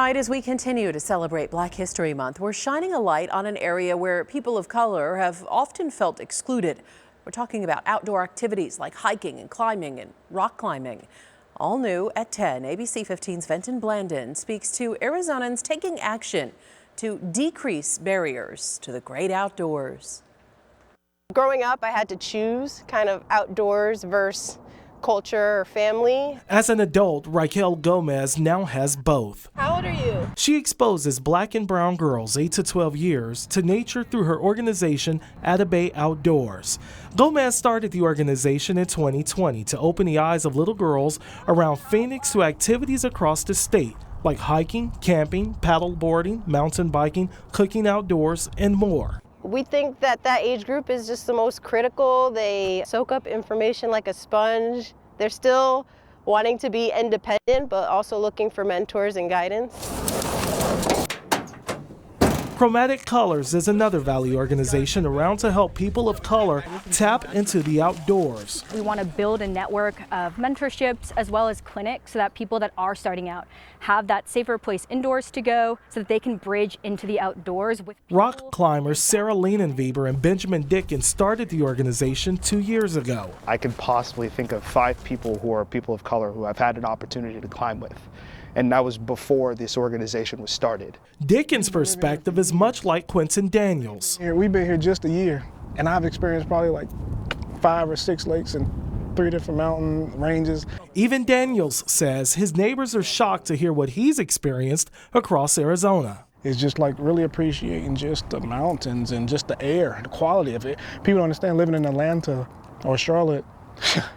Tonight, as we continue to celebrate Black History Month, we're shining a light on an area where people of color have often felt excluded. We're talking about outdoor activities like hiking and climbing and rock climbing. All new at 10, ABC 15's Fenton Blandon speaks to Arizonans taking action to decrease barriers to the great outdoors. Growing up, I had to choose kind of outdoors versus culture or family. As an adult, Raquel Gomez now has both. How old are you? She exposes Black and brown girls 8 to 12 years to nature through her organization Attabay Outdoors. Gomez started the organization in 2020 to open the eyes of little girls around Phoenix to activities across the state, like hiking, camping, paddleboarding, mountain biking, cooking outdoors, and more. We think that age group is just the most critical. They soak up information like a sponge. They're still wanting to be independent, but also looking for mentors and guidance. Chromatic Colors is another Valley organization around to help people of color tap into the outdoors. We want to build a network of mentorships as well as clinics so that people that are starting out have that safer place indoors to go so that they can bridge into the outdoors with people. Rock climbers Sarah Leonenweber and Benjamin Dickens started the organization 2 years ago. I could possibly think of 5 people who are people of color who I've had an opportunity to climb with. And that was before this organization was started. Dickens' perspective is much like Quentin Daniels. We've been here just a year, and I've experienced probably like 5 or 6 lakes and 3 different mountain ranges. Even Daniels says his neighbors are shocked to hear what he's experienced across Arizona. It's just like really appreciating just the mountains and just the air, the quality of it. People don't understand living in Atlanta or Charlotte.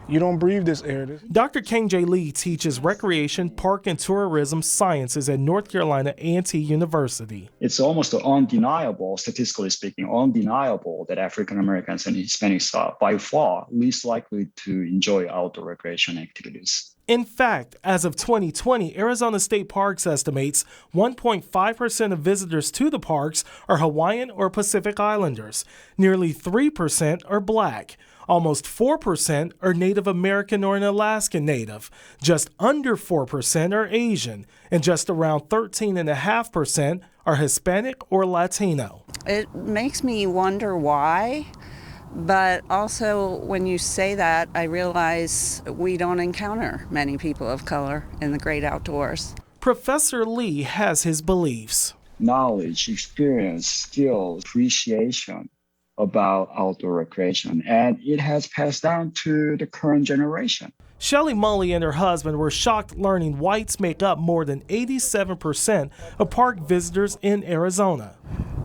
You don't breathe this air. Dr. King J. Lee teaches recreation, park, and tourism sciences at North Carolina A&T University. It's almost undeniable, statistically speaking, undeniable that African Americans and Hispanics are by far least likely to enjoy outdoor recreation activities. In fact, as of 2020, Arizona State Parks estimates 1.5% of visitors to the parks are Hawaiian or Pacific Islanders. Nearly 3% are Black. Almost 4% are Native American or an Alaskan Native. Just under 4% are Asian. And just around 13.5% are Hispanic or Latino. It makes me wonder why. But also, when you say that, I realize we don't encounter many people of color in the great outdoors. Professor Lee has his beliefs. Knowledge, experience, skills, appreciation about outdoor recreation, and it has passed down to the current generation. Shelley Mully and her husband were shocked learning whites make up more than 87% of park visitors in Arizona.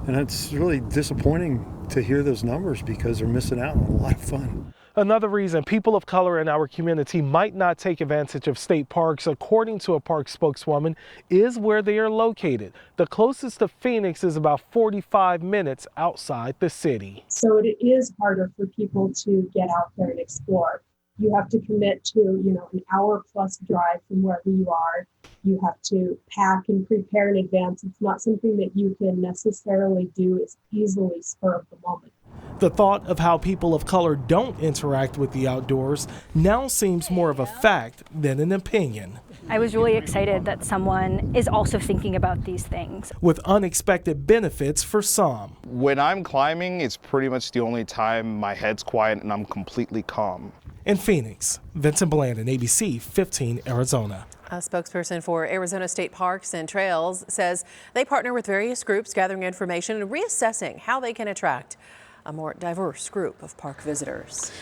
And it's really disappointing to hear those numbers because they're missing out on a lot of fun. Another reason people of color in our community might not take advantage of state parks, according to a park spokeswoman, is where they are located. The closest to Phoenix is about 45 minutes outside the city. So it is harder for people to get out there and explore. You have to commit to, an hour plus drive from wherever you are. You have to pack and prepare in advance. It's not something that you can necessarily do as easily spur of the moment. The thought of how people of color don't interact with the outdoors now seems more of a fact than an opinion. I was really excited that someone is also thinking about these things. With unexpected benefits for some. When I'm climbing, it's pretty much the only time my head's quiet and I'm completely calm. In Phoenix, Fenton Blandon, ABC 15 Arizona. A spokesperson for Arizona State Parks and Trails says they partner with various groups gathering information and reassessing how they can attract a more diverse group of park visitors.